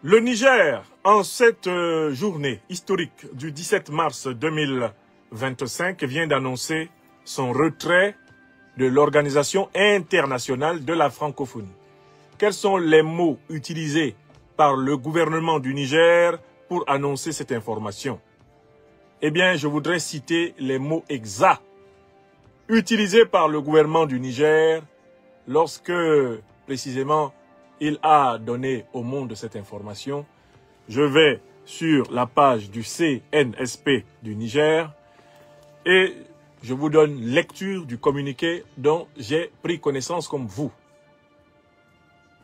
Le Niger, en cette journée historique du 17 mars 2025, vient d'annoncer son retrait de l'Organisation internationale de la francophonie. Quels sont les mots utilisés par le gouvernement du Niger pour annoncer cette information? Eh bien, je voudrais citer les mots exacts utilisés par le gouvernement du Niger lorsque, précisément, il a donné au monde cette information. Je vais sur la page du CNSP du Niger et je vous donne lecture du communiqué dont j'ai pris connaissance comme vous.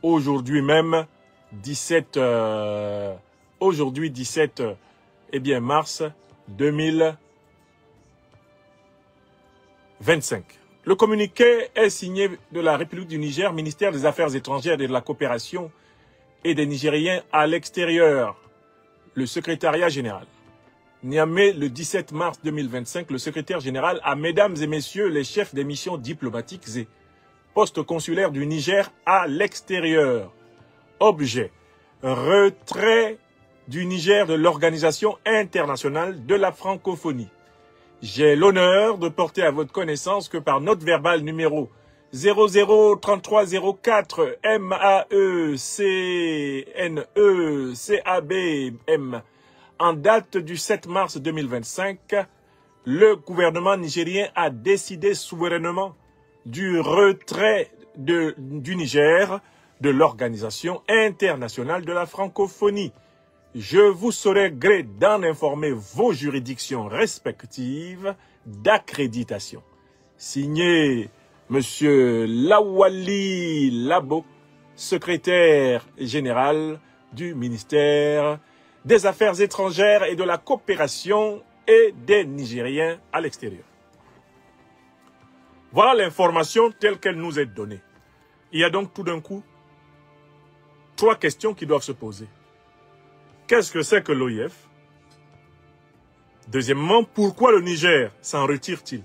Aujourd'hui même, 17 mars 2025. Le communiqué est signé de la République du Niger, ministère des Affaires étrangères et de la coopération et des Nigériens à l'extérieur, le secrétariat général. Niamey, le 17 mars 2025, le secrétaire général à mesdames et messieurs les chefs des missions diplomatiques et postes consulaires du Niger à l'extérieur. Objet, retrait du Niger de l'Organisation internationale de la francophonie. J'ai l'honneur de porter à votre connaissance que par note verbale numéro 003304 MAECNECABM en date du 7 mars 2025, le gouvernement nigérien a décidé souverainement du retrait du Niger de l'Organisation internationale de la francophonie. Je vous saurai gré d'en informer vos juridictions respectives d'accréditation. Signé Monsieur Lawali Labo, secrétaire général du ministère des Affaires étrangères et de la coopération et des Nigériens à l'extérieur. Voilà l'information telle qu'elle nous est donnée. Il y a donc tout d'un coup 3 questions qui doivent se poser. Qu'est-ce que c'est que l'OIF? Deuxièmement, pourquoi le Niger s'en retire-t-il?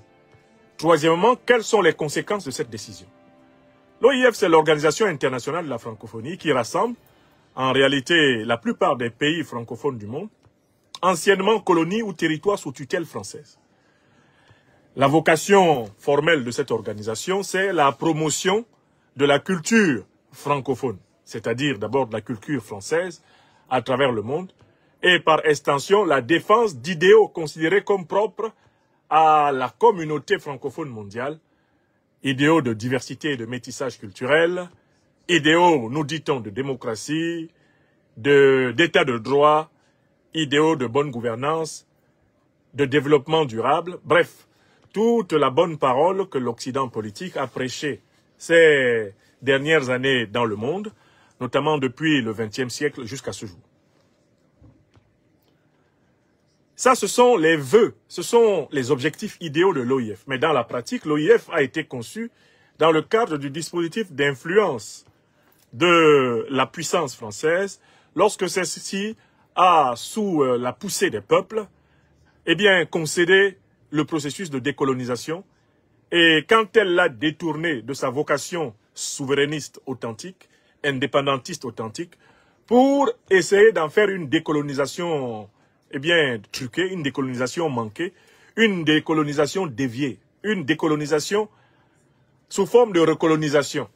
Troisièmement, quelles sont les conséquences de cette décision? L'OIF, c'est l'Organisation internationale de la francophonie qui rassemble en réalité la plupart des pays francophones du monde, anciennement colonies ou territoires sous tutelle française. La vocation formelle de cette organisation, c'est la promotion de la culture francophone, c'est-à-dire d'abord de la culture française, à travers le monde, et par extension la défense d'idéaux considérés comme propres à la communauté francophone mondiale, idéaux de diversité et de métissage culturel, idéaux, nous dit-on, de démocratie, d'état de droit, idéaux de bonne gouvernance, de développement durable, bref, toute la bonne parole que l'Occident politique a prêchée ces dernières années dans le monde, notamment depuis le XXe siècle jusqu'à ce jour. Ça, ce sont les vœux, ce sont les objectifs idéaux de l'OIF. Mais dans la pratique, l'OIF a été conçu dans le cadre du dispositif d'influence de la puissance française, lorsque celle-ci a, sous la poussée des peuples, eh bien, concédé le processus de décolonisation. Et quand elle l'a détourné de sa vocation souverainiste authentique, indépendantiste authentique, pour essayer d'en faire une décolonisation, eh bien, truquée, une décolonisation manquée, une décolonisation déviée, une décolonisation sous forme de recolonisation.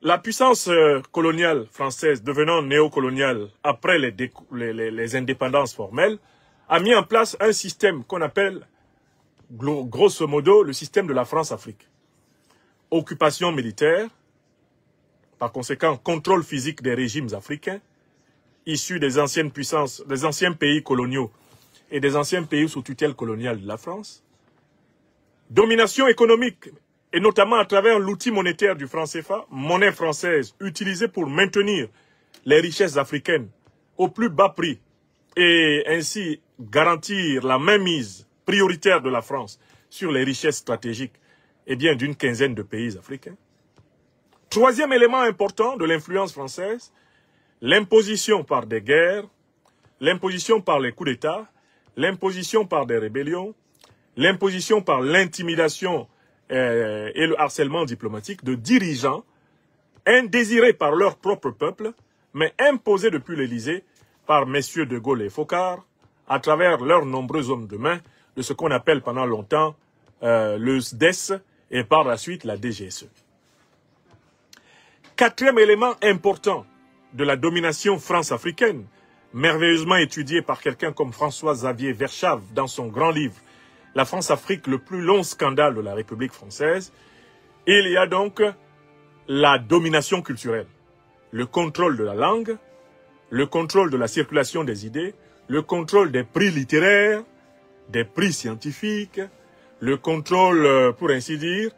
La puissance coloniale française, devenant néocoloniale après les indépendances formelles, a mis en place un système qu'on appelle, grosso modo, le système de la France-Afrique. Occupation militaire, par conséquent, contrôle physique des régimes africains, issus des anciennes puissances, des anciens pays coloniaux et des anciens pays sous tutelle coloniale de la France. Domination économique, et notamment à travers l'outil monétaire du franc CFA, monnaie française utilisée pour maintenir les richesses africaines au plus bas prix et ainsi garantir la mainmise prioritaire de la France sur les richesses stratégiques d'une quinzaine de pays africains. Troisième élément important de l'influence française, l'imposition par des guerres, l'imposition par les coups d'État, l'imposition par des rébellions, l'imposition par l'intimidation et le harcèlement diplomatique de dirigeants indésirés par leur propre peuple, mais imposée depuis l'Élysée par messieurs de Gaulle et Focard, à travers leurs nombreux hommes de main de ce qu'on appelle pendant longtemps le SDES et par la suite la DGSE. Quatrième élément important de la domination france-africaine, merveilleusement étudié par quelqu'un comme François-Xavier Verschave dans son grand livre « La France-Afrique, le plus long scandale de la République française », il y a donc la domination culturelle, le contrôle de la langue, le contrôle de la circulation des idées, le contrôle des prix littéraires, des prix scientifiques, le contrôle, pour ainsi dire,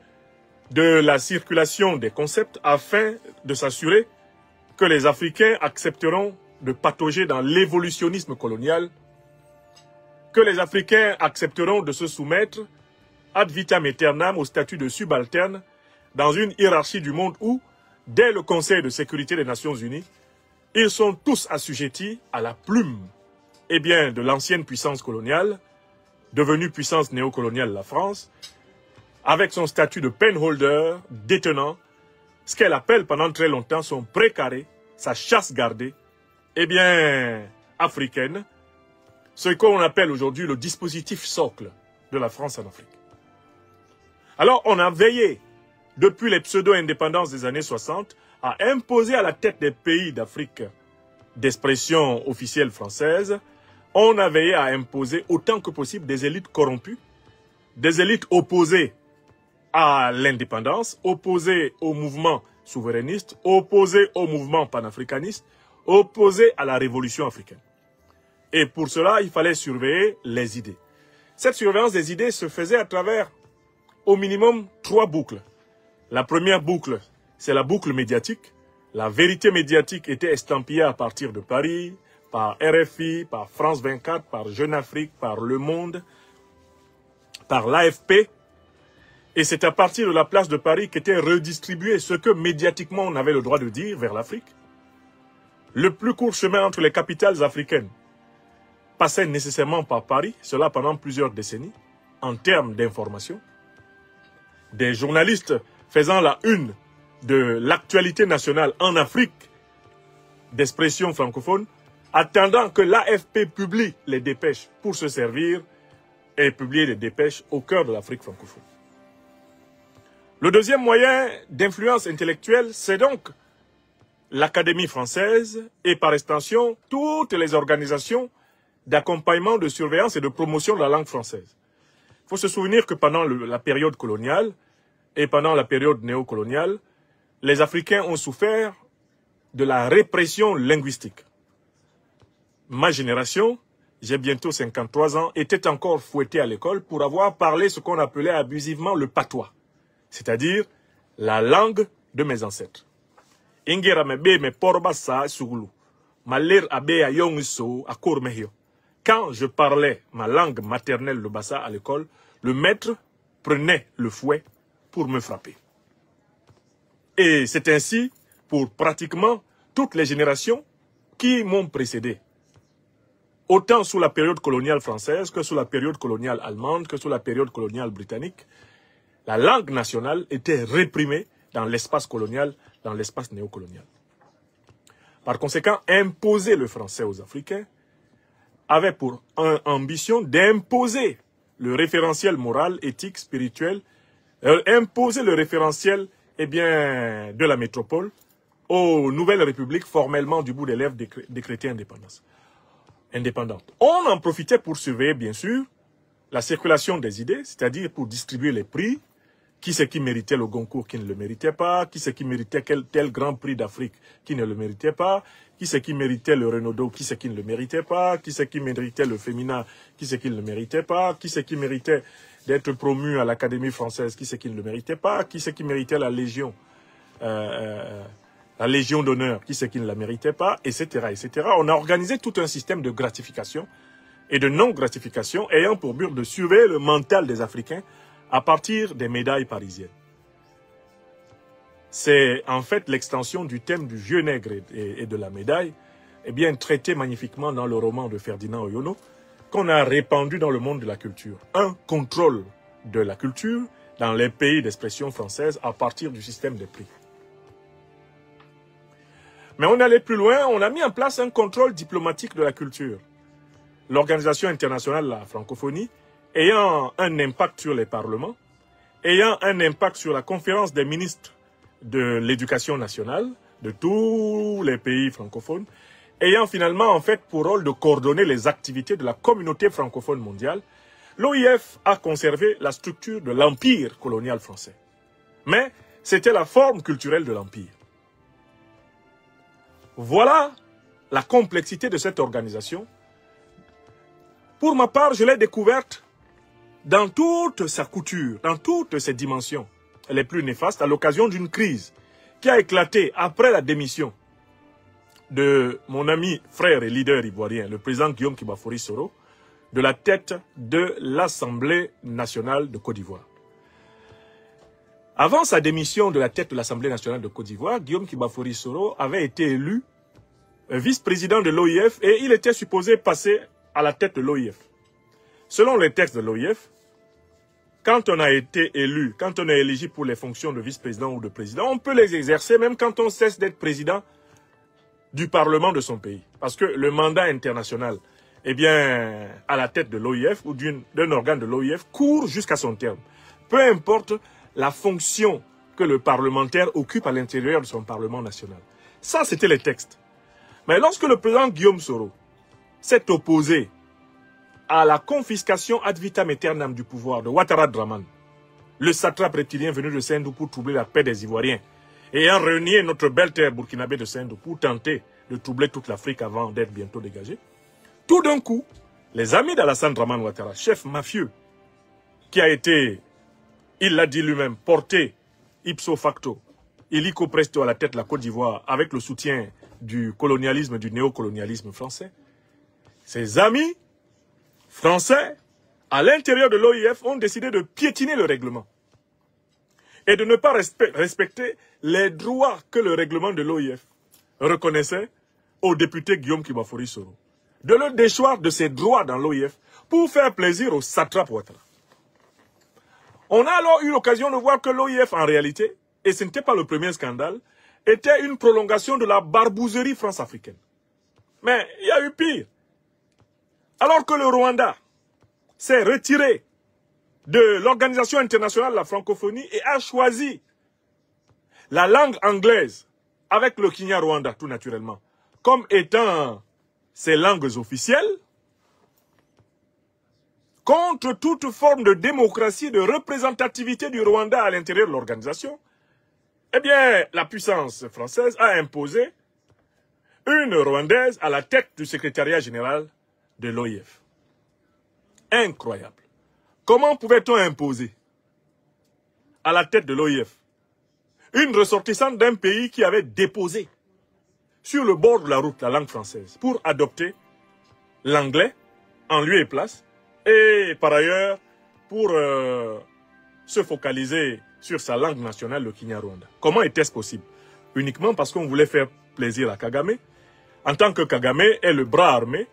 de la circulation des concepts afin de s'assurer que les Africains accepteront de patauger dans l'évolutionnisme colonial, que les Africains accepteront de se soumettre ad vitam aeternam au statut de subalterne dans une hiérarchie du monde où, dès le Conseil de sécurité des Nations Unies, ils sont tous assujettis à la plume de l'ancienne puissance coloniale, devenue puissance néocoloniale la France, avec son statut de penholder détenant ce qu'elle appelle pendant très longtemps son précaré, sa chasse gardée, africaine, ce qu'on appelle aujourd'hui le dispositif socle de la France en Afrique. Alors on a veillé, depuis les pseudo-indépendances des années 60, à imposer à la tête des pays d'Afrique d'expression officielle française, on a veillé à imposer autant que possible des élites corrompues, des élites opposées à l'indépendance, opposées au mouvement souverainiste, opposées au mouvement panafricaniste, opposées à la révolution africaine. Et pour cela, il fallait surveiller les idées. Cette surveillance des idées se faisait à travers, au minimum, 3 boucles. La première boucle, c'est la boucle médiatique. La vérité médiatique était estampillée à partir de Paris, par RFI, par France 24, par Jeune Afrique, par Le Monde, par l'AFP. Et c'est à partir de la place de Paris qu'était redistribué ce que médiatiquement on avait le droit de dire vers l'Afrique. Le plus court chemin entre les capitales africaines passait nécessairement par Paris, cela pendant plusieurs décennies, en termes d'information. Des journalistes faisant la une de l'actualité nationale en Afrique, d'expression francophone, attendant que l'AFP publie les dépêches pour se servir et publier les dépêches au cœur de l'Afrique francophone. Le deuxième moyen d'influence intellectuelle, c'est donc l'Académie française et par extension toutes les organisations d'accompagnement, de surveillance et de promotion de la langue française. Il faut se souvenir que pendant la période coloniale et pendant la période néocoloniale, les Africains ont souffert de la répression linguistique. Ma génération, j'ai bientôt 53 ans, était encore fouettée à l'école pour avoir parlé ce qu'on appelait abusivement le patois, c'est-à-dire la langue de mes ancêtres. Quand je parlais ma langue maternelle, le bassa, à l'école, le maître prenait le fouet pour me frapper. Et c'est ainsi pour pratiquement toutes les générations qui m'ont précédé. Autant sous la période coloniale française que sous la période coloniale allemande, que sous la période coloniale britannique, la langue nationale était réprimée dans l'espace colonial, dans l'espace néocolonial. Par conséquent, imposer le français aux Africains avait pour ambition d'imposer le référentiel moral, éthique, spirituel, imposer le référentiel de la métropole aux nouvelles républiques formellement du bout des lèvres décrétées indépendantes. On en profitait pour surveiller, bien sûr, la circulation des idées, c'est-à-dire pour distribuer les prix, qui c'est qui méritait le Goncourt qui ne le méritait pas, qui c'est qui méritait tel grand prix d'Afrique qui ne le méritait pas, qui c'est qui méritait le Renaudot, qui c'est qui ne le méritait pas, qui c'est qui méritait le Féminin, qui c'est qui ne le méritait pas, qui c'est qui méritait d'être promu à l'Académie française, qui c'est qui ne le méritait pas, qui c'est qui méritait la Légion d'honneur, qui c'est qui ne la méritait pas, etc., etc. On a organisé tout un système de gratification et de non-gratification ayant pour but de surveiller le mental des Africains à partir des médailles parisiennes. C'est en fait l'extension du thème du vieux nègre et de la médaille, traité magnifiquement dans le roman de Ferdinand Oyono, qu'on a répandu dans le monde de la culture. Un contrôle de la culture dans les pays d'expression française à partir du système des prix. Mais on est allé plus loin, on a mis en place un contrôle diplomatique de la culture. L'Organisation internationale de la francophonie, ayant un impact sur les parlements, ayant un impact sur la conférence des ministres de l'éducation nationale de tous les pays francophones, ayant finalement en fait pour rôle de coordonner les activités de la communauté francophone mondiale, l'OIF a conservé la structure de l'empire colonial français. Mais c'était la forme culturelle de l'empire. Voilà la complexité de cette organisation. Pour ma part, je l'ai découverte dans toute sa couture, dans toutes ses dimensions les plus néfastes, à l'occasion d'une crise qui a éclaté après la démission de mon ami, frère et leader ivoirien, le président Guillaume Kibafori Soro, de la tête de l'Assemblée nationale de Côte d'Ivoire. Avant sa démission de la tête de l'Assemblée nationale de Côte d'Ivoire, Guillaume Kibafori Soro avait été élu vice-président de l'OIF et il était supposé passer à la tête de l'OIF. Selon les textes de l'OIF, quand on a été élu, quand on est éligible pour les fonctions de vice-président ou de président, on peut les exercer même quand on cesse d'être président du Parlement de son pays. Parce que le mandat international, eh bien, à la tête de l'OIF ou d'un organe de l'OIF court jusqu'à son terme. Peu importe la fonction que le parlementaire occupe à l'intérieur de son Parlement national. Ça, c'était les textes. Mais lorsque le président Guillaume Soro s'est opposé à la confiscation ad vitam aeternam du pouvoir de Ouattara Draman, le satrape reptilien venu de Sendou pour troubler la paix des Ivoiriens, et ayant renié notre belle terre burkinabé de Sendou pour tenter de troubler toute l'Afrique avant d'être bientôt dégagé, tout d'un coup, les amis d'Alassane Draman Ouattara, chef mafieux, qui a été, il l'a dit lui-même, porté ipso facto, illico presto à la tête de la Côte d'Ivoire avec le soutien du colonialisme, du néocolonialisme français, ses amis français, à l'intérieur de l'OIF, ont décidé de piétiner le règlement et de ne pas respecter les droits que le règlement de l'OIF reconnaissait au député Guillaume Kibafori Soro. De le déchoir de ses droits dans l'OIF pour faire plaisir au satrape Ouattara. On a alors eu l'occasion de voir que l'OIF, en réalité, et ce n'était pas le premier scandale, était une prolongation de la barbouzerie france-africaine. Mais il y a eu pire. Alors que le Rwanda s'est retiré de l'Organisation internationale de la francophonie et a choisi la langue anglaise avec le Kinyarwanda, tout naturellement, comme étant ses langues officielles, contre toute forme de démocratie, de représentativité du Rwanda à l'intérieur de l'organisation, eh bien, la puissance française a imposé une Rwandaise à la tête du secrétariat général de l'OIF. Incroyable. Comment pouvait-on imposer à la tête de l'OIF une ressortissante d'un pays qui avait déposé sur le bord de la route la langue française pour adopter l'anglais en lieu et place et par ailleurs pour se focaliser sur sa langue nationale, le Kinyarwanda. Comment était-ce possible? Uniquement parce qu'on voulait faire plaisir à Kagame, en tant que Kagame est le bras armé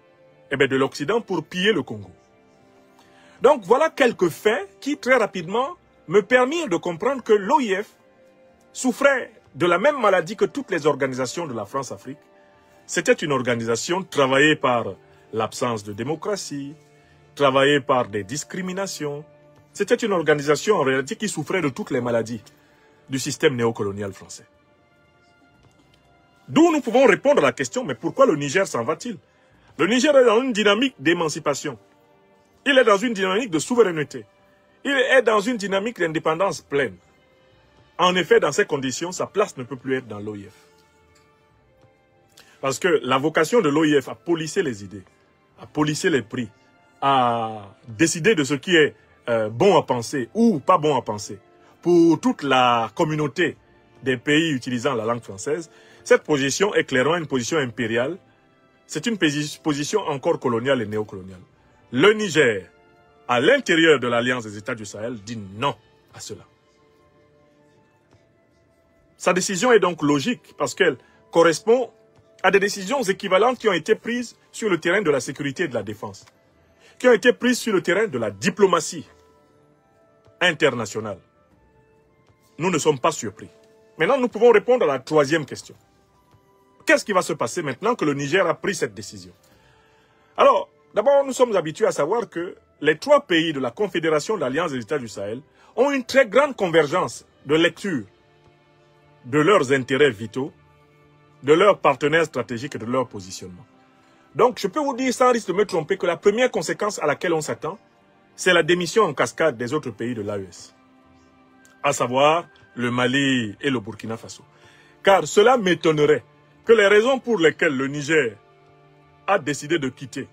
de l'Occident pour piller le Congo. Donc voilà quelques faits qui très rapidement me permirent de comprendre que l'OIF souffrait de la même maladie que toutes les organisations de la France-Afrique. C'était une organisation travaillée par l'absence de démocratie, travaillée par des discriminations. C'était une organisation en réalité qui souffrait de toutes les maladies du système néocolonial français. D'où nous pouvons répondre à la question, mais pourquoi le Niger s'en va-t-il? Le Niger est dans une dynamique d'émancipation. Il est dans une dynamique de souveraineté. Il est dans une dynamique d'indépendance pleine. En effet, dans ces conditions, sa place ne peut plus être dans l'OIF. Parce que la vocation de l'OIF à polisser les idées, à polisser les prix, à décider de ce qui est bon à penser ou pas bon à penser, pour toute la communauté des pays utilisant la langue française, cette position est clairement une position impériale. C'est une position encore coloniale et néocoloniale. Le Niger, à l'intérieur de l'Alliance des États du Sahel, dit non à cela. Sa décision est donc logique parce qu'elle correspond à des décisions équivalentes qui ont été prises sur le terrain de la sécurité et de la défense, qui ont été prises sur le terrain de la diplomatie internationale. Nous ne sommes pas surpris. Maintenant, nous pouvons répondre à la troisième question. qu'est-ce qui va se passer maintenant que le Niger a pris cette décision? Alors, d'abord, nous sommes habitués à savoir que les 3 pays de la Confédération de l'Alliance des États du Sahel ont une très grande convergence de lecture de leurs intérêts vitaux, de leurs partenaires stratégiques et de leur positionnement. Donc, je peux vous dire, sans risque de me tromper, que la première conséquence à laquelle on s'attend, c'est la démission en cascade des autres pays de l'AES, à savoir le Mali et le Burkina Faso. Car cela m'étonnerait que les raisons pour lesquelles le Niger a décidé de quitter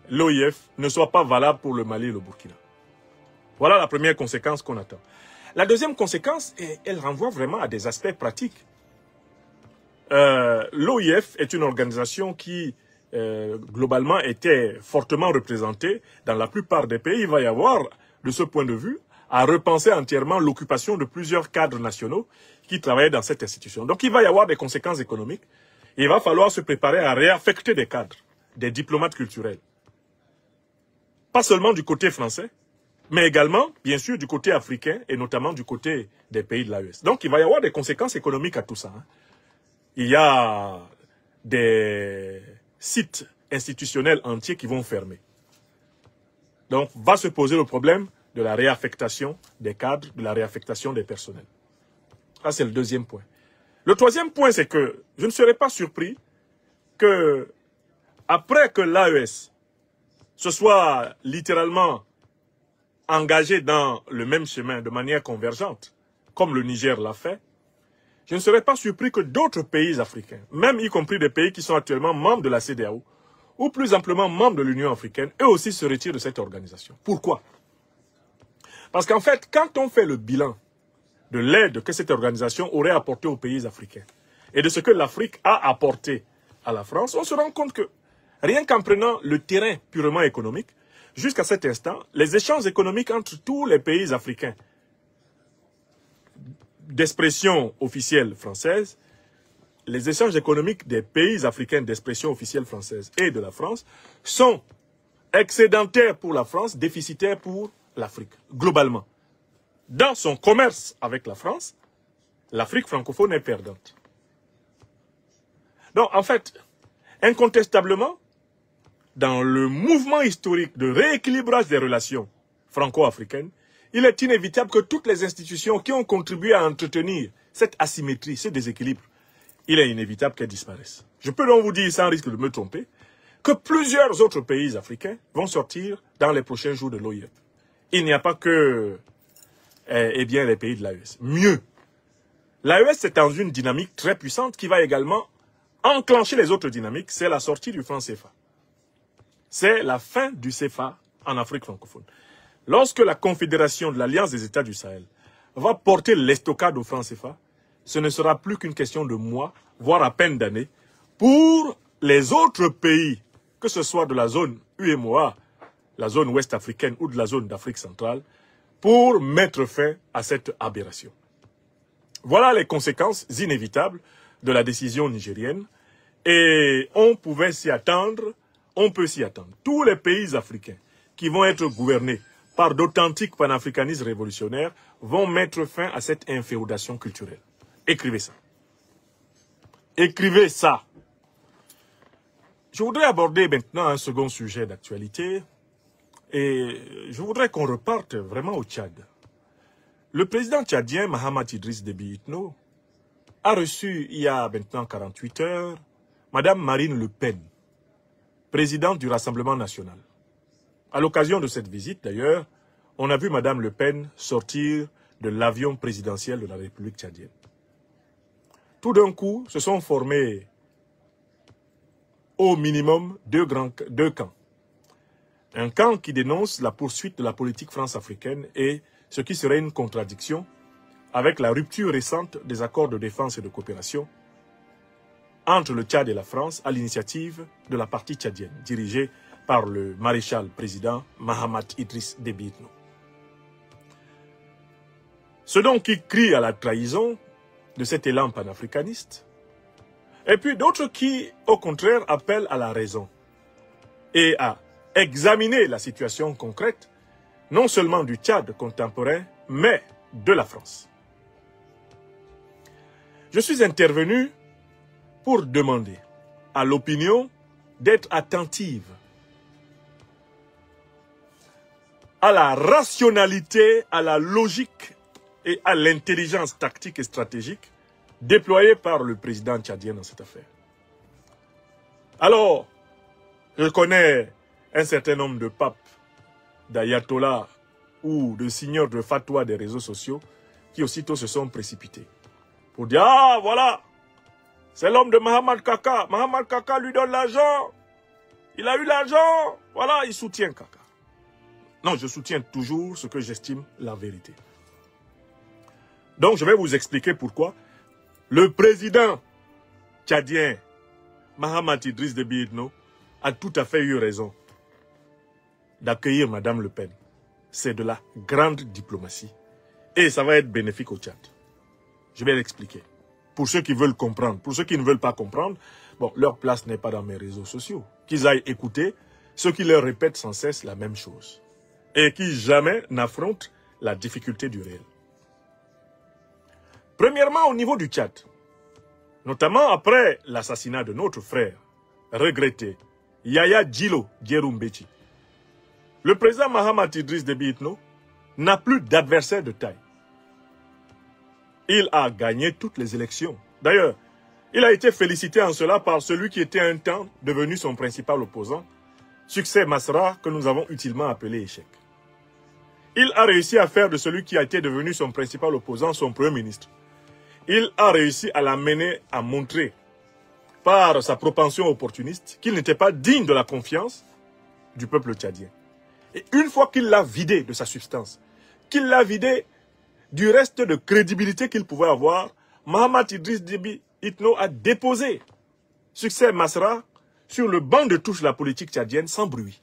l'OIF ne soient pas valables pour le Mali et le Burkina. Voilà la première conséquence qu'on attend. La deuxième conséquence, elle renvoie vraiment à des aspects pratiques. L'OIF est une organisation qui, globalement, était fortement représentée dans la plupart des pays. Il va y avoir, de ce point de vue, à repenser entièrement l'occupation de plusieurs cadres nationaux qui travaillaient dans cette institution. Donc il va y avoir des conséquences économiques. Il va falloir se préparer à réaffecter des cadres, des diplomates culturels. Pas seulement du côté français, mais également, bien sûr, du côté africain et notamment du côté des pays de l'AES. Donc il va y avoir des conséquences économiques à tout ça. Il y a des sites institutionnels entiers qui vont fermer. Donc va se poser le problème de la réaffectation des cadres, de la réaffectation des personnels. Ça, c'est le deuxième point. Le troisième point, c'est que je ne serais pas surpris que, après que l'AES se soit littéralement engagé dans le même chemin de manière convergente, comme le Niger l'a fait, je ne serais pas surpris que d'autres pays africains, même y compris des pays qui sont actuellement membres de la CEDEAO, ou plus amplement membres de l'Union africaine, eux aussi se retirent de cette organisation. Pourquoi? Parce qu'en fait, quand on fait le bilan de l'aide que cette organisation aurait apportée aux pays africains et de ce que l'Afrique a apporté à la France, on se rend compte que rien qu'en prenant le terrain purement économique, jusqu'à cet instant, les échanges économiques entre tous les pays africains d'expression officielle française, les échanges économiques des pays africains d'expression officielle française et de la France sont excédentaires pour la France, déficitaires pour l'Afrique, globalement. Dans son commerce avec la France, l'Afrique francophone est perdante. Donc, en fait, incontestablement, dans le mouvement historique de rééquilibrage des relations franco-africaines, il est inévitable que toutes les institutions qui ont contribué à entretenir cette asymétrie, ce déséquilibre, il est inévitable qu'elles disparaissent. Je peux donc vous dire, sans risque de me tromper, que plusieurs autres pays africains vont sortir dans les prochains jours de l'OIF. Il n'y a pas que les pays de l'AES. Mieux, l'AES est dans une dynamique très puissante qui va également enclencher les autres dynamiques, c'est la sortie du franc CFA. C'est la fin du CFA en Afrique francophone. Lorsque la Confédération de l'Alliance des États du Sahel va porter l'estocade au franc CFA, ce ne sera plus qu'une question de mois, voire à peine d'années, pour les autres pays, que ce soit de la zone UEMOA, la zone ouest africaine ou de la zone d'Afrique centrale, pour mettre fin à cette aberration. Voilà les conséquences inévitables de la décision nigérienne. Et on pouvait s'y attendre, on peut s'y attendre. Tous les pays africains qui vont être gouvernés par d'authentiques panafricanistes révolutionnaires vont mettre fin à cette inféodation culturelle. Écrivez ça. Écrivez ça. Je voudrais aborder maintenant un second sujet d'actualité. Et je voudrais qu'on reparte vraiment au Tchad. Le président tchadien Mahamat Idriss Déby Itno a reçu il y a maintenant 48 heures Madame Marine Le Pen, présidente du Rassemblement national. À l'occasion de cette visite d'ailleurs, on a vu Madame Le Pen sortir de l'avion présidentiel de la République tchadienne. Tout d'un coup, se sont formés au minimum deux camps. Un camp qui dénonce la poursuite de la politique france-africaine et ce qui serait une contradiction avec la rupture récente des accords de défense et de coopération entre le Tchad et la France à l'initiative de la partie tchadienne, dirigée par le maréchal président Mahamat Idriss Déby Itno. Ceux donc qui crient à la trahison de cet élan panafricaniste, et puis d'autres qui, au contraire, appellent à la raison et à examiner la situation concrète, non seulement du Tchad contemporain, mais de la France. Je suis intervenu pour demander à l'opinion d'être attentive à la rationalité, à la logique et à l'intelligence tactique et stratégique déployée par le président tchadien dans cette affaire. Alors, je connais un certain nombre de papes, d'ayatollahs ou de signeurs de fatwa des réseaux sociaux qui aussitôt se sont précipités pour dire « Ah, voilà, c'est l'homme de Mohamed Kaka. Mohamed Kaka lui donne l'argent. Il a eu l'argent. Voilà, il soutient Kaka. » Non, je soutiens toujours ce que j'estime la vérité. Donc, je vais vous expliquer pourquoi le président tchadien, Mahamat Idriss Déby Itno, a tout à fait eu raison d'accueillir Madame Le Pen. C'est de la grande diplomatie. Et ça va être bénéfique au Tchad. Je vais l'expliquer. Pour ceux qui veulent comprendre. Pour ceux qui ne veulent pas comprendre, bon, leur place n'est pas dans mes réseaux sociaux. Qu'ils aillent écouter ceux qui leur répètent sans cesse la même chose. Et qui jamais n'affrontent la difficulté du réel. Premièrement, au niveau du Tchad, notamment après l'assassinat de notre frère, regretté, Yaya Djilo Djeroumbéchi, le président Mahamat Idriss Déby Itno n'a plus d'adversaire de taille. Il a gagné toutes les élections. D'ailleurs, il a été félicité en cela par celui qui était un temps devenu son principal opposant, Succès Masra, que nous avons utilement appelé échec. Il a réussi à faire de celui qui a été devenu son principal opposant son premier ministre. Il a réussi à l'amener à montrer, par sa propension opportuniste, qu'il n'était pas digne de la confiance du peuple tchadien. Et une fois qu'il l'a vidé de sa substance, qu'il l'a vidé du reste de crédibilité qu'il pouvait avoir, Mahamat Idriss Déby Itno a déposé Succès Masra sur le banc de touche de la politique tchadienne sans bruit.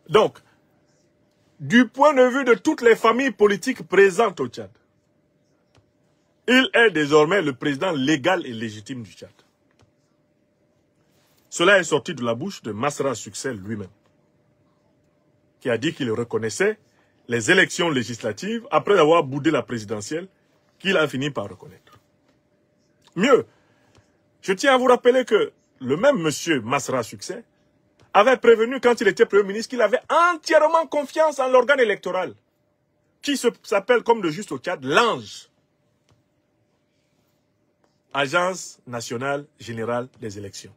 Donc, du point de vue de toutes les familles politiques présentes au Tchad, il est désormais le président légal et légitime du Tchad. Cela est sorti de la bouche de Masra Succès lui-même, qui a dit qu'il reconnaissait les élections législatives après avoir boudé la présidentielle qu'il a fini par reconnaître. Mieux, je tiens à vous rappeler que le même monsieur Masra Succès avait prévenu quand il était Premier ministre qu'il avait entièrement confiance en l'organe électoral, qui s'appelle comme de juste au Tchad, l'ANGE, Agence nationale générale des élections.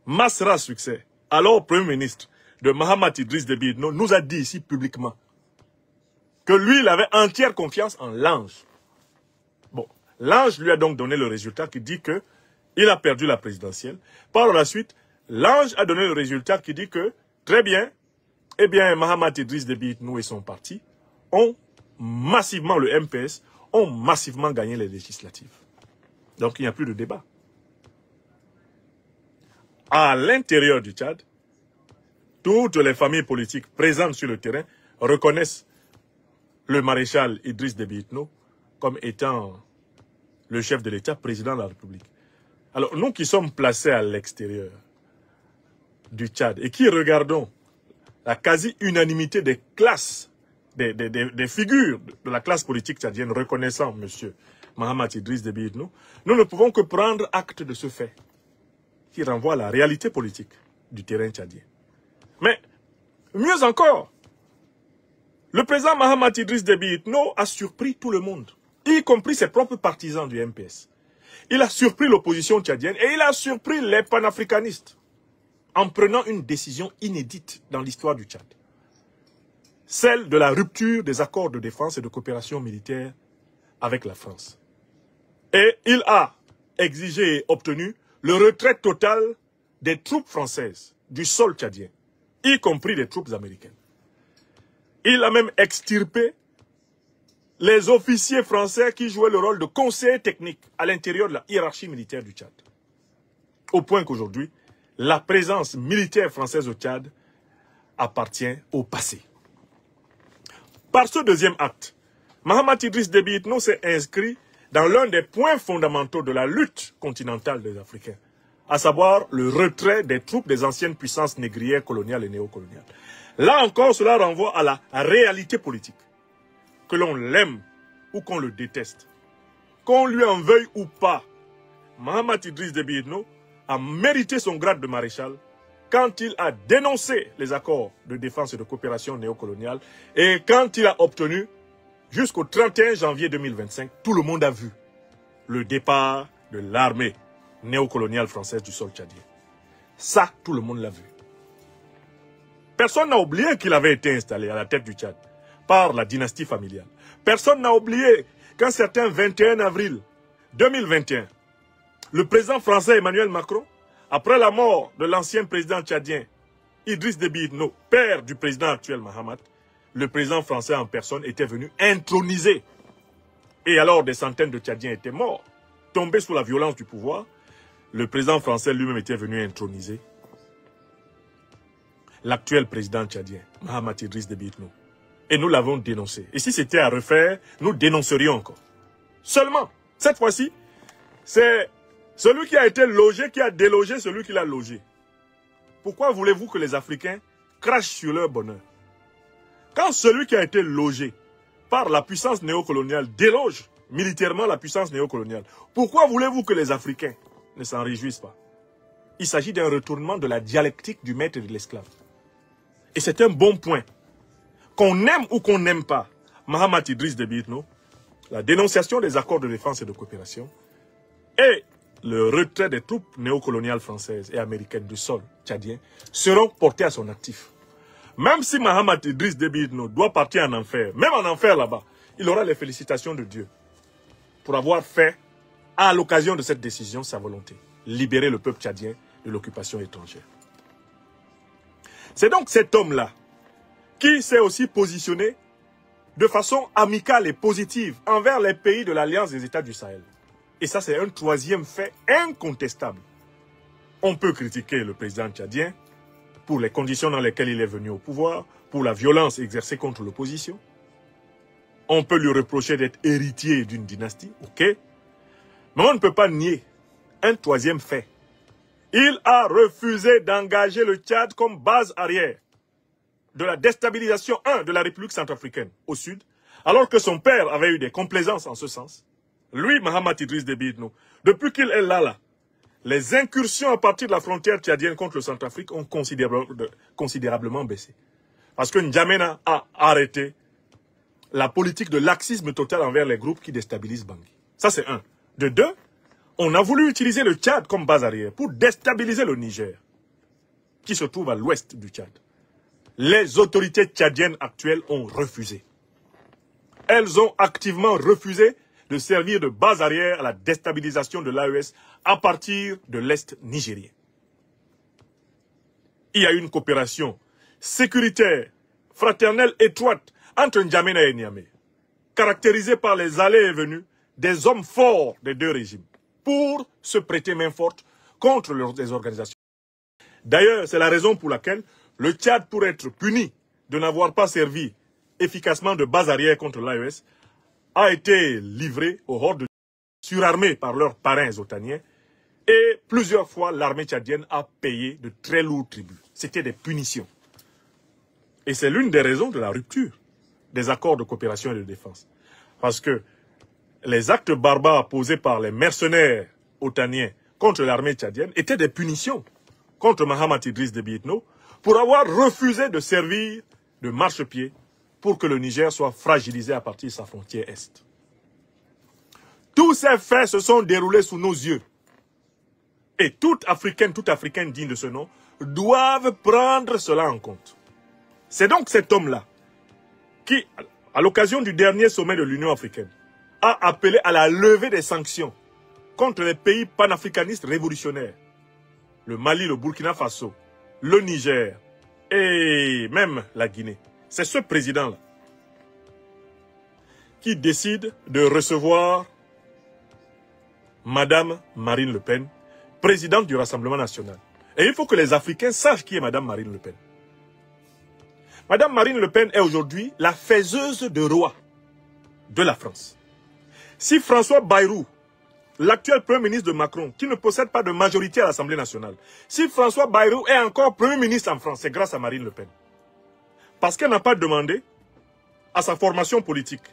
Masra Succès, alors Premier ministre de Mahamat Idriss Déby Itno, nous a dit ici publiquement que lui, il avait entière confiance en l'ANGE. Bon, l'ANGE lui a donc donné le résultat qui dit que il a perdu la présidentielle. Par la suite, l'ANGE a donné le résultat qui dit que, très bien, eh bien, Mahamat Idriss Déby Itno et son parti ont massivement, le MPS, ont massivement gagné les législatives. Donc, il n'y a plus de débat. À l'intérieur du Tchad, toutes les familles politiques présentes sur le terrain reconnaissent le maréchal Idriss Déby Itno comme étant le chef de l'État, président de la République. Alors, nous qui sommes placés à l'extérieur du Tchad et qui regardons la quasi-unanimité des classes, des figures de la classe politique tchadienne reconnaissant M. Mahamat Idriss Déby Itno, nous ne pouvons que prendre acte de ce fait qui renvoie à la réalité politique du terrain tchadien. Mais, mieux encore, le président Mahamat Idriss Déby Itno a surpris tout le monde, y compris ses propres partisans du MPS. Il a surpris l'opposition tchadienne et il a surpris les panafricanistes en prenant une décision inédite dans l'histoire du Tchad. Celle de la rupture des accords de défense et de coopération militaire avec la France. Et il a exigé et obtenu le retrait total des troupes françaises du sol tchadien, y compris des troupes américaines. Il a même extirpé les officiers français qui jouaient le rôle de conseillers techniques à l'intérieur de la hiérarchie militaire du Tchad. Au point qu'aujourd'hui, la présence militaire française au Tchad appartient au passé. Par ce deuxième acte, Mahamat Idriss Déby Itno s'est inscrit dans l'un des points fondamentaux de la lutte continentale des Africains, à savoir le retrait des troupes des anciennes puissances négrières coloniales et néocoloniales. Là encore, cela renvoie à la réalité politique. Que l'on l'aime ou qu'on le déteste, qu'on lui en veuille ou pas, Mahamat Idriss Déby Itno a mérité son grade de maréchal quand il a dénoncé les accords de défense et de coopération néocoloniale et quand il a obtenu, jusqu'au 31 janvier 2025, tout le monde a vu le départ de l'armée néocoloniale française du sol tchadien. Ça, tout le monde l'a vu. Personne n'a oublié qu'il avait été installé à la tête du Tchad par la dynastie familiale. Personne n'a oublié qu'un certain 21 avril 2021, le président français Emmanuel Macron, après la mort de l'ancien président tchadien Idriss Déby Itno, père du président actuel Mahamat, le président français en personne était venu introniser. Et alors des centaines de Tchadiens étaient morts, tombés sous la violence du pouvoir. Le président français lui-même était venu introniser l'actuel président tchadien, Mahamat Idriss Déby Itno. Et nous l'avons dénoncé. Et si c'était à refaire, nous dénoncerions encore. Seulement, cette fois-ci, c'est celui qui a été logé qui a délogé celui qui l'a logé. Pourquoi voulez-vous que les Africains crachent sur leur bonheur? Quand celui qui a été logé par la puissance néocoloniale déloge militairement la puissance néocoloniale, pourquoi voulez-vous que les Africains ne s'en réjouissent pas? Il s'agit d'un retournement de la dialectique du maître et de l'esclave. Et c'est un bon point. Qu'on aime ou qu'on n'aime pas Mahamat Idriss Déby Itno, la dénonciation des accords de défense et de coopération et le retrait des troupes néocoloniales françaises et américaines du sol tchadien seront portés à son actif. Même si Mahamat Idriss Déby Itno doit partir en enfer, même en enfer là-bas, il aura les félicitations de Dieu pour avoir fait, à l'occasion de cette décision, sa volonté. Libérer le peuple tchadien de l'occupation étrangère. C'est donc cet homme-là qui s'est aussi positionné de façon amicale et positive envers les pays de l'Alliance des États du Sahel. Et ça, c'est un troisième fait incontestable. On peut critiquer le président tchadien pour les conditions dans lesquelles il est venu au pouvoir, pour la violence exercée contre l'opposition. On peut lui reprocher d'être héritier d'une dynastie, ok. Mais on ne peut pas nier un troisième fait. Il a refusé d'engager le Tchad comme base arrière de la déstabilisation, de la République centrafricaine au sud, alors que son père avait eu des complaisances en ce sens. Lui, Mahamat Idriss Déby Itno, depuis qu'il est là, les incursions à partir de la frontière tchadienne contre le Centrafrique ont considérablement baissé. Parce que N'Djamena a arrêté la politique de laxisme total envers les groupes qui déstabilisent Bangui. Ça, c'est un. De deux, on a voulu utiliser le Tchad comme base arrière pour déstabiliser le Niger, qui se trouve à l'ouest du Tchad. Les autorités tchadiennes actuelles ont refusé. Elles ont activement refusé de servir de base arrière à la déstabilisation de l'AES à partir de l'Est nigérien. Il y a eu une coopération sécuritaire, fraternelle, étroite entre N'Djamena et Niamey, caractérisée par les allées et venues des hommes forts des deux régimes, pour se prêter main forte contre les organisations. D'ailleurs, c'est la raison pour laquelle le Tchad, pour être puni de n'avoir pas servi efficacement de base arrière contre l'AES, a été livré aux hordes surarmées par leurs parrains otaniens et plusieurs fois l'armée tchadienne a payé de très lourds tributs. C'était des punitions. Et c'est l'une des raisons de la rupture des accords de coopération et de défense. Parce que les actes barbares posés par les mercenaires otaniens contre l'armée tchadienne étaient des punitions contre Mahamat Idriss Déby Itno pour avoir refusé de servir de marchepied pour que le Niger soit fragilisé à partir de sa frontière Est. Tous ces faits se sont déroulés sous nos yeux. Et tout Africain digne de ce nom, doivent prendre cela en compte. C'est donc cet homme-là qui, à l'occasion du dernier sommet de l'Union africaine, a appelé à la levée des sanctions contre les pays panafricanistes révolutionnaires. Le Mali, le Burkina Faso, le Niger et même la Guinée. C'est ce président-là qui décide de recevoir Madame Marine Le Pen, présidente du Rassemblement national. Et il faut que les Africains sachent qui est Madame Marine Le Pen. Madame Marine Le Pen est aujourd'hui la faiseuse de roi de la France. Si François Bayrou, l'actuel Premier ministre de Macron, qui ne possède pas de majorité à l'Assemblée nationale, si François Bayrou est encore Premier ministre en France, c'est grâce à Marine Le Pen. Parce qu'elle n'a pas demandé à sa formation politique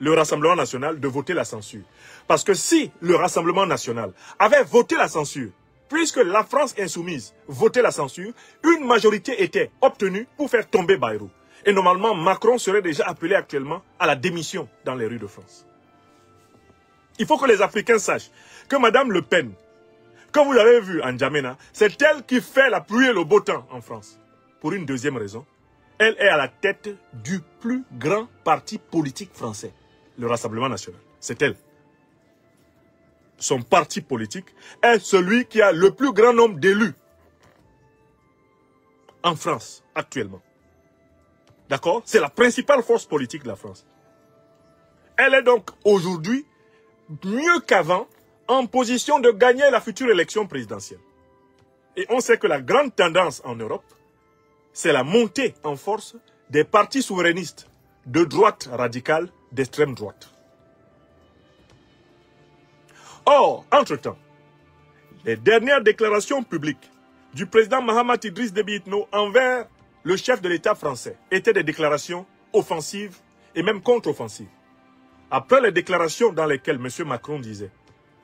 le Rassemblement national de voter la censure. Parce que si le Rassemblement national avait voté la censure, puisque la France insoumise votait la censure, une majorité était obtenue pour faire tomber Bayrou. Et normalement, Macron serait déjà appelé actuellement à la démission dans les rues de France. Il faut que les Africains sachent que Mme Le Pen, comme vous l'avez vu en N'Djamena, c'est elle qui fait la pluie et le beau temps en France. Pour une deuxième raison, elle est à la tête du plus grand parti politique français, le Rassemblement national. C'est elle. Son parti politique est celui qui a le plus grand nombre d'élus en France actuellement. D'accord? C'est la principale force politique de la France. Elle est donc aujourd'hui, mieux qu'avant, en position de gagner la future élection présidentielle. Et on sait que la grande tendance en Europe, c'est la montée en force des partis souverainistes de droite radicale, d'extrême droite. Or, entre-temps, les dernières déclarations publiques du président Mahamat Idriss Déby Itno envers le chef de l'État français étaient des déclarations offensives et même contre-offensives. Après les déclarations dans lesquelles M. Macron disait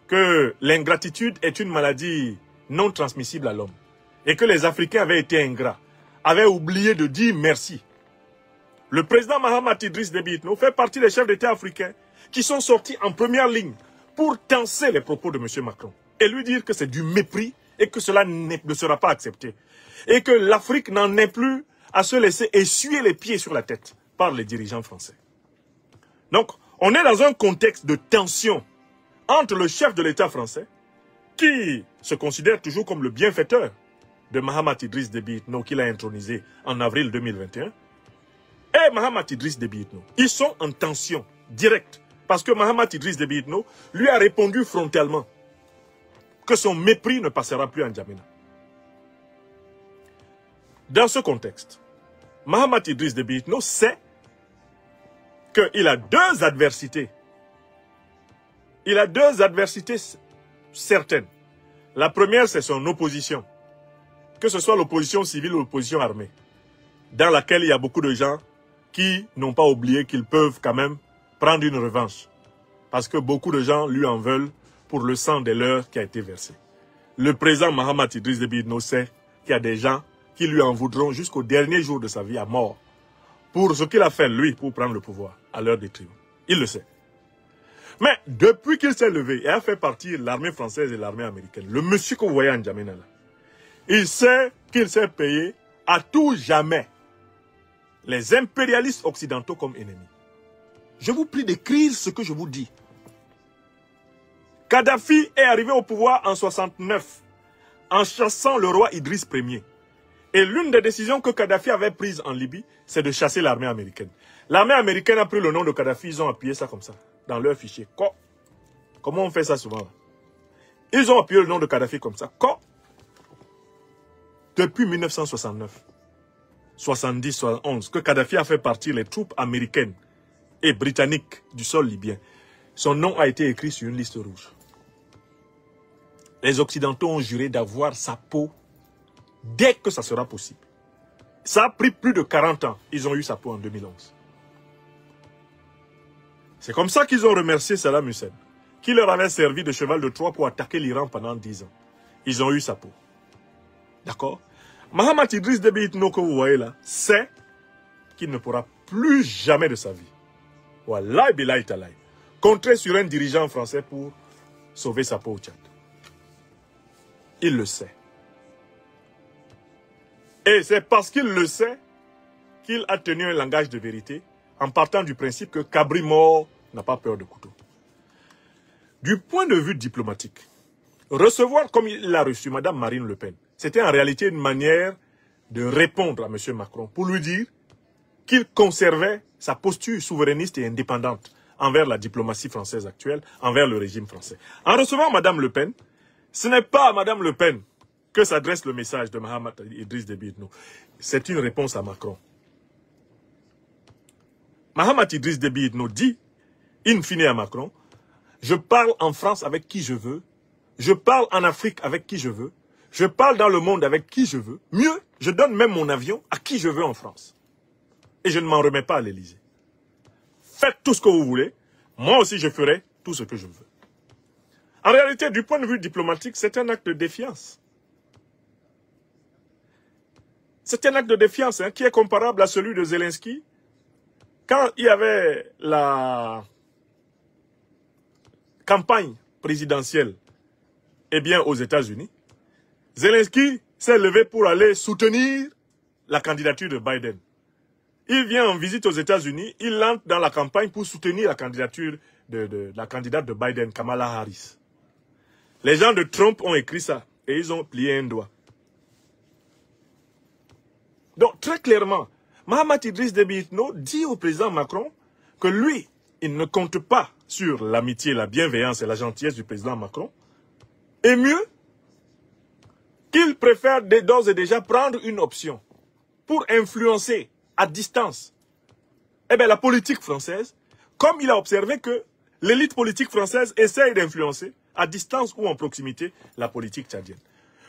que l'ingratitude est une maladie non transmissible à l'homme et que les Africains avaient été ingrats, avaient oublié de dire merci. Le président Mahamat Idriss Déby Itno fait partie des chefs d'État africains qui sont sortis en première ligne pour tenser les propos de M. Macron et lui dire que c'est du mépris et que cela ne sera pas accepté. Et que l'Afrique n'en est plus à se laisser essuyer les pieds sur la tête par les dirigeants français. Donc, on est dans un contexte de tension entre le chef de l'État français, qui se considère toujours comme le bienfaiteur de Mahamat Idriss Déby Itno, qu'il a intronisé en avril 2021, et Mahamat Idriss Déby Itno. Ils sont en tension directe, parce que Mahamat Idriss Déby Itno lui a répondu frontalement que son mépris ne passera plus en N'Djamena. Dans ce contexte, Mahamat Idriss Déby Itno sait qu'il a deux adversités. Il a deux adversités certaines. La première, c'est son opposition. Que ce soit l'opposition civile ou l'opposition armée, dans laquelle il y a beaucoup de gens qui n'ont pas oublié qu'ils peuvent quand même prendre une revanche. Parce que beaucoup de gens lui en veulent pour le sang des leurs qui a été versé. Le président Mahamat Idriss Déby Itno sait qu'il y a des gens qui lui en voudront jusqu'au dernier jour de sa vie à mort pour ce qu'il a fait, lui, pour prendre le pouvoir à leur détriment. Il le sait. Mais depuis qu'il s'est levé et a fait partir l'armée française et l'armée américaine, le monsieur que vous voyez en N'Djamena là, il sait qu'il s'est payé à tout jamais les impérialistes occidentaux comme ennemis. Je vous prie d'écrire ce que je vous dis. Kadhafi est arrivé au pouvoir en 1969 en chassant le roi Idriss Ier. Et l'une des décisions que Kadhafi avait prises en Libye, c'est de chasser l'armée américaine. L'armée américaine a pris le nom de Kadhafi, ils ont appuyé ça comme ça, dans leur fichier. Comment on fait ça souvent là? Ils ont appuyé le nom de Kadhafi comme ça. Depuis 1969, 70, 71, que Kadhafi a fait partir les troupes américaines et britanniques du sol libyen. Son nom a été écrit sur une liste rouge. Les Occidentaux ont juré d'avoir sa peau dès que ça sera possible. Ça a pris plus de 40 ans. Ils ont eu sa peau en 2011. C'est comme ça qu'ils ont remercié Saddam Hussein, qui leur avait servi de cheval de Troie pour attaquer l'Iran pendant 10 ans. Ils ont eu sa peau. D'accord? Mahamat Idriss Déby Itno que vous voyez là, sait qu'il ne pourra plus jamais de sa vie, wallahi billahi talahi, compter sur un dirigeant français pour sauver sa peau au Tchad. Il le sait. Et c'est parce qu'il le sait qu'il a tenu un langage de vérité en partant du principe que cabri mort n'a pas peur de couteau. Du point de vue diplomatique, recevoir comme il l'a reçu Mme Marine Le Pen, c'était en réalité une manière de répondre à M. Macron pour lui dire qu'il conservait sa posture souverainiste et indépendante envers la diplomatie française actuelle, envers le régime français. En recevant Mme Le Pen, ce n'est pas à Mme Le Pen que s'adresse le message de Mahamat Idriss Déby Itno. C'est une réponse à Macron. Mahamat Idriss Déby Itno dit, in fine à Macron, je parle en France avec qui je veux, je parle en Afrique avec qui je veux, je parle dans le monde avec qui je veux. Mieux, je donne même mon avion à qui je veux en France. Et je ne m'en remets pas à l'Élysée. Faites tout ce que vous voulez. moi aussi je ferai tout ce que je veux. En réalité, du point de vue diplomatique, c'est un acte de défiance. C'est un acte de défiance qui est comparable à celui de Zelensky quand il y avait la campagne présidentielle aux États-Unis. Zelensky s'est levé pour aller soutenir la candidature de Biden. Il vient en visite aux États-Unis, il entre dans la campagne pour soutenir la candidature de la candidate de Biden, Kamala Harris. Les gens de Trump ont écrit ça et ils ont plié un doigt. Donc, très clairement, Mahamat Idriss Déby Itno dit au président Macron que lui, il ne compte pas sur l'amitié, la bienveillance et la gentillesse du président Macron. Et mieux, qu'il préfère d'ores et déjà prendre une option pour influencer à distance la politique française, comme il a observé que l'élite politique française essaye d'influencer à distance ou en proximité la politique tchadienne.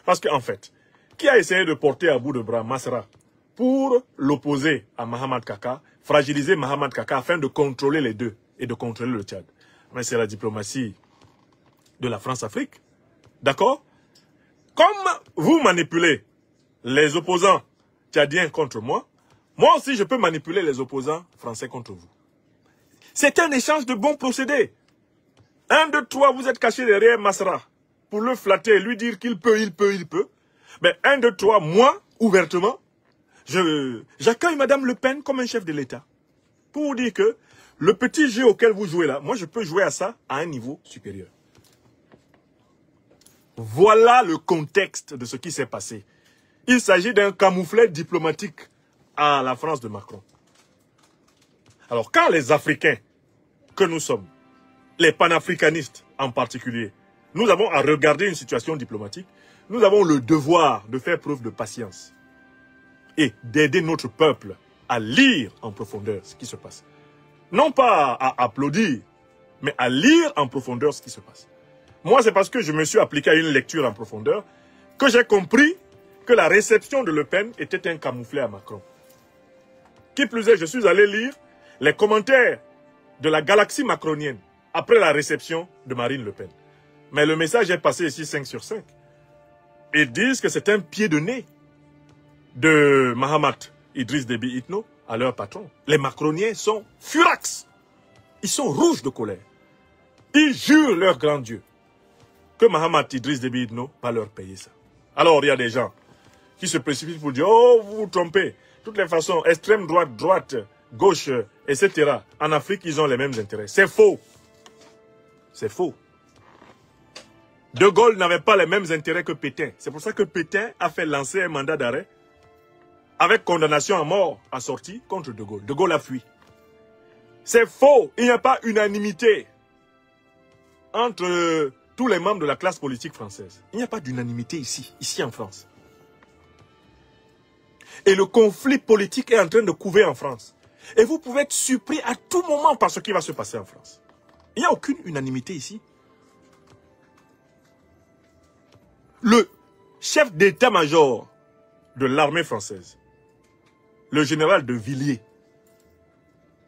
Parce qu'en fait, qui a essayé de porter à bout de bras Masra pour l'opposer à Mahamat Kaka, fragiliser Mahamat Kaka afin de contrôler les deux et de contrôler le Tchad? Mais c'est la diplomatie de la France-Afrique. D'accord? Comme vous manipulez les opposants tchadiens contre moi, moi aussi je peux manipuler les opposants français contre vous. C'est un échange de bons procédés. 1, 2, 3, vous êtes caché derrière Masra pour le flatter et lui dire qu'il peut. Mais 1, 2, 3, moi, ouvertement, j'accueille Madame Le Pen comme un chef de l'État. Pour vous dire que le petit jeu auquel vous jouez là, moi je peux jouer à ça à un niveau supérieur. Voilà le contexte de ce qui s'est passé. Il s'agit d'un camouflet diplomatique à la France de Macron. Alors quand les Africains que nous sommes, les panafricanistes en particulier, nous avons à regarder une situation diplomatique, nous avons le devoir de faire preuve de patience et d'aider notre peuple à lire en profondeur ce qui se passe. Non pas à applaudir, mais à lire en profondeur ce qui se passe. Moi, c'est parce que je me suis appliqué à une lecture en profondeur que j'ai compris que la réception de Le Pen était un camouflet à Macron. Qui plus est, je suis allé lire les commentaires de la galaxie macronienne après la réception de Marine Le Pen. Mais le message est passé ici 5 sur 5. Ils disent que c'est un pied de nez de Mahamat Idriss Déby Itno à leur patron. Les macroniens sont furax. Ils sont rouges de colère. Ils jurent leur grand Dieu que Mahamat Idriss Déby Itno va leur payer ça. Alors il y a des gens qui se précipitent pour dire « Oh, vous vous trompez. De toutes les façons, extrême droite, droite, gauche, etc. En Afrique, ils ont les mêmes intérêts. » C'est faux. C'est faux. De Gaulle n'avait pas les mêmes intérêts que Pétain. C'est pour ça que Pétain a fait lancer un mandat d'arrêt avec condamnation à mort assortie contre De Gaulle. De Gaulle a fui. C'est faux. Il n'y a pas unanimité entre tous les membres de la classe politique française. Il n'y a pas d'unanimité ici en France. Et le conflit politique est en train de couver en France. Et vous pouvez être surpris à tout moment par ce qui va se passer en France. Il n'y a aucune unanimité ici. Le chef d'état-major de l'armée française, le général de Villiers,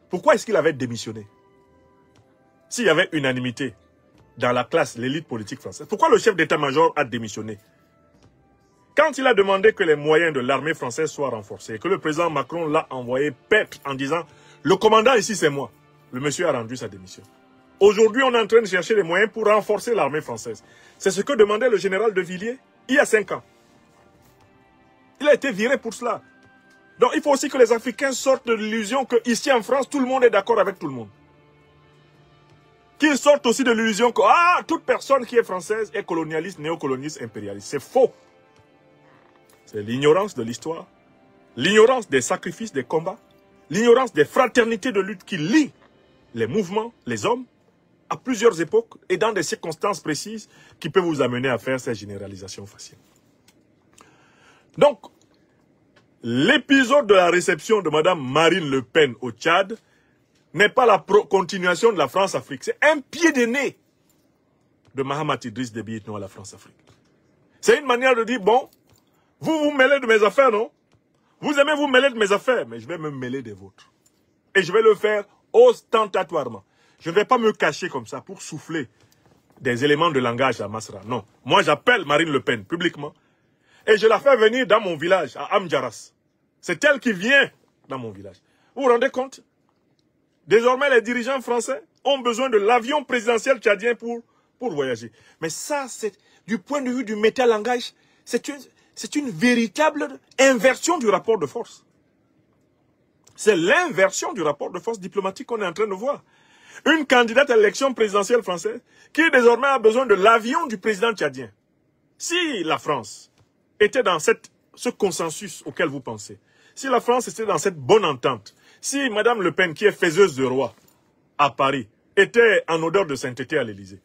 pourquoi est-ce qu'il avait démissionné? S'il y avait unanimité dans la classe, l'élite politique française, pourquoi le chef d'état-major a démissionné? Quand il a demandé que les moyens de l'armée française soient renforcés, que le président Macron l'a envoyé paître en disant « Le commandant ici, c'est moi », le monsieur a rendu sa démission. Aujourd'hui, on est en train de chercher les moyens pour renforcer l'armée française. C'est ce que demandait le général de Villiers il y a 5 ans. Il a été viré pour cela. Donc, il faut aussi que les Africains sortent de l'illusion qu'ici en France, tout le monde est d'accord avec tout le monde. Qu'ils sortent aussi de l'illusion que toute personne qui est française est colonialiste, néocolonialiste, impérialiste. C'est faux. C'est l'ignorance de l'histoire, l'ignorance des sacrifices, des combats, l'ignorance des fraternités de lutte qui lient les mouvements, les hommes, à plusieurs époques et dans des circonstances précises qui peuvent vous amener à faire ces généralisations faciles. Donc, l'épisode de la réception de Mme Marine Le Pen au Tchad n'est pas la continuation de la France-Afrique. C'est un pied de nez de Mahamat Idriss Déby Itno à la France-Afrique. C'est une manière de dire, bon, vous vous mêlez de mes affaires, non? Vous aimez vous mêler de mes affaires, mais je vais me mêler des vôtres. Et je vais le faire ostentatoirement. Je ne vais pas me cacher comme ça pour souffler des éléments de langage à Masra. Non. Moi, j'appelle Marine Le Pen publiquement et je la fais venir dans mon village, à Amdjaras. C'est elle qui vient dans mon village. Vous vous rendez compte? Désormais, les dirigeants français ont besoin de l'avion présidentiel tchadien pour voyager. Mais ça, c'est du point de vue du métalangage, c'est une véritable inversion du rapport de force. C'est l'inversion du rapport de force diplomatique qu'on est en train de voir. Une candidate à l'élection présidentielle française qui désormais a besoin de l'avion du président tchadien. Si la France était dans ce consensus auquel vous pensez, si la France était dans cette bonne entente, si Mme Le Pen, qui est faiseuse de roi à Paris, était en odeur de sainteté à l'Élysée,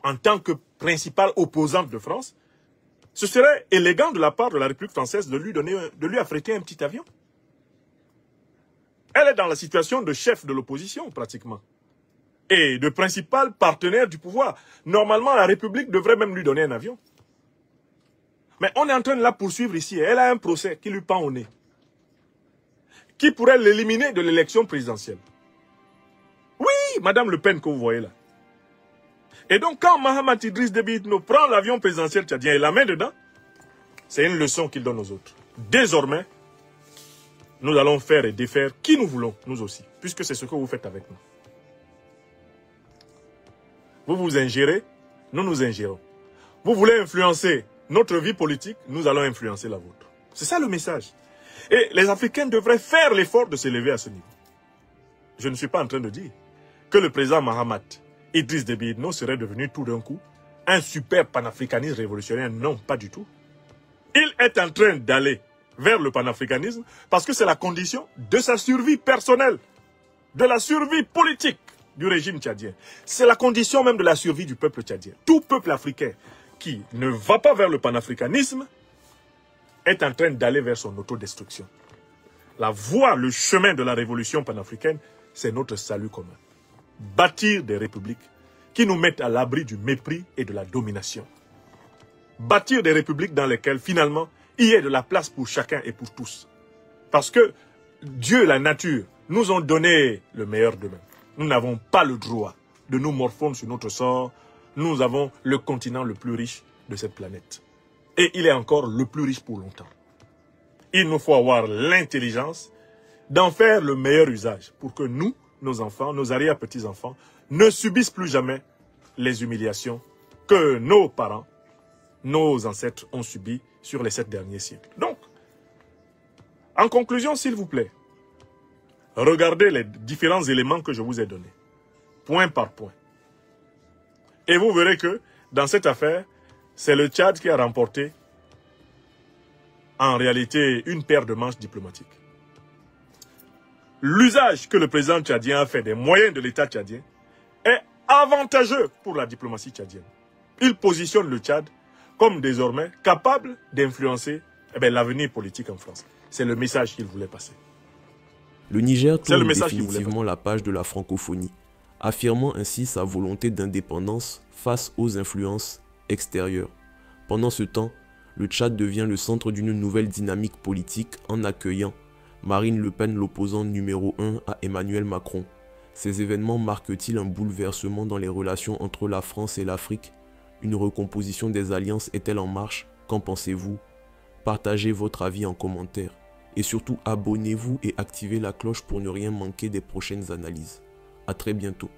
en tant que principale opposante de France, ce serait élégant de la part de la République française de lui affréter un petit avion. Elle est dans la situation de chef de l'opposition, pratiquement. Et de principal partenaire du pouvoir. Normalement, la République devrait même lui donner un avion. Mais on est en train de la poursuivre ici. Elle a un procès qui lui pend au nez. Qui pourrait l'éliminer de l'élection présidentielle. Oui, Madame Le Pen que vous voyez là. Et donc, quand Mahamat Idriss Déby Itno prend l'avion présidentiel tchadien et la met dedans, c'est une leçon qu'il donne aux autres. Désormais, nous allons faire et défaire qui nous voulons, nous aussi, puisque c'est ce que vous faites avec nous. Vous vous ingérez, nous nous ingérons. Vous voulez influencer notre vie politique, nous allons influencer la vôtre. C'est ça le message. Et les Africains devraient faire l'effort de s'élever à ce niveau. Je ne suis pas en train de dire que le président Mahamat Idriss Déby Itno serait devenu tout d'un coup un super panafricaniste révolutionnaire. Non, pas du tout. Il est en train d'aller vers le panafricanisme parce que c'est la condition de sa survie personnelle, de la survie politique du régime tchadien. C'est la condition même de la survie du peuple tchadien. Tout peuple africain qui ne va pas vers le panafricanisme est en train d'aller vers son autodestruction. La voie, le chemin de la révolution panafricaine, c'est notre salut commun. Bâtir des républiques qui nous mettent à l'abri du mépris et de la domination. Bâtir des républiques dans lesquelles, finalement, il y ait de la place pour chacun et pour tous. Parce que Dieu, la nature, nous ont donné le meilleur d'eux-mêmes. Nous n'avons pas le droit de nous morfondre sur notre sort. Nous avons le continent le plus riche de cette planète. Et il est encore le plus riche pour longtemps. Il nous faut avoir l'intelligence d'en faire le meilleur usage pour que nous, nos enfants, nos arrière-petits-enfants, ne subissent plus jamais les humiliations que nos parents, nos ancêtres ont subies sur les 7 derniers siècles. Donc, en conclusion, s'il vous plaît, regardez les différents éléments que je vous ai donnés, point par point. Et vous verrez que, dans cette affaire, c'est le Tchad qui a remporté, en réalité, une paire de manches diplomatiques. L'usage que le président tchadien a fait des moyens de l'État tchadien est avantageux pour la diplomatie tchadienne. Il positionne le Tchad comme désormais capable d'influencer l'avenir politique en France. C'est le message qu'il voulait passer. Le Niger tourne définitivement la page de la francophonie, affirmant ainsi sa volonté d'indépendance face aux influences extérieures. Pendant ce temps, le Tchad devient le centre d'une nouvelle dynamique politique en accueillant Marine Le Pen, l'opposant numéro 1 à Emmanuel Macron. Ces événements marquent-ils un bouleversement dans les relations entre la France et l'Afrique? Une recomposition des alliances est-elle en marche? Qu'en pensez-vous? Partagez votre avis en commentaire. Et surtout, abonnez-vous et activez la cloche pour ne rien manquer des prochaines analyses. À très bientôt.